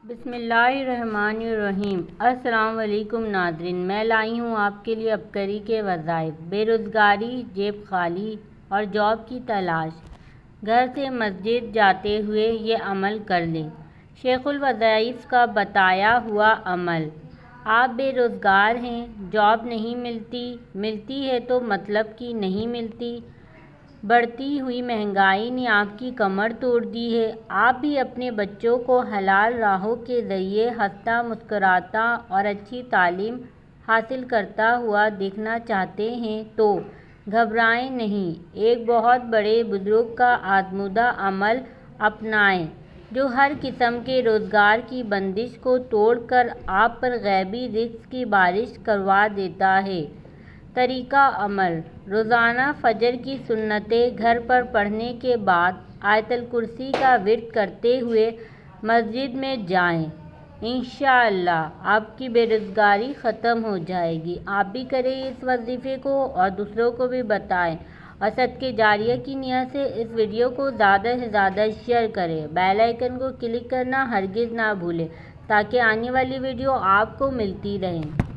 بسم اللہ الرحمن الرحیم۔ السلام علیکم ناظرین، میں لائی ہوں آپ کے لیے عبقری کے وظائف، بے روزگاری، جیب خالی اور جاب کی تلاش۔ گھر سے مسجد جاتے ہوئے یہ عمل کر لیں۔ شیخ الوظائف کا بتایا ہوا عمل۔ آپ بے روزگار ہیں، جاب نہیں ملتی ہے تو مطلب کہ نہیں ملتی۔ بڑھتی ہوئی مہنگائی نے آپ کی کمر توڑ دی ہے۔ آپ بھی اپنے بچوں کو حلال راہوں کے ذریعے ہنستا مسکراتا اور اچھی تعلیم حاصل کرتا ہوا دیکھنا چاہتے ہیں تو گھبرائیں نہیں، ایک بہت بڑے بزرگ کا آزمودہ عمل اپنائیں جو ہر قسم کے روزگار کی بندش کو توڑ کر آپ پر غیبی رزق کی بارش کروا دیتا ہے۔ طریقہ عمل: روزانہ فجر کی سنتیں گھر پر پڑھنے کے بعد آیت الکرسی کا ورد کرتے ہوئے مسجد میں جائیں۔ انشاءاللہ آپ کی بے روزگاری ختم ہو جائے گی۔ آپ بھی کریں اس وظیفے کو اور دوسروں کو بھی بتائیں، اور صدقہ جاریہ کی نیت سے اس ویڈیو کو زیادہ سے زیادہ شیئر کریں۔ بیل آئیکن کو کلک کرنا ہرگز نہ بھولیں تاکہ آنے والی ویڈیو آپ کو ملتی رہیں۔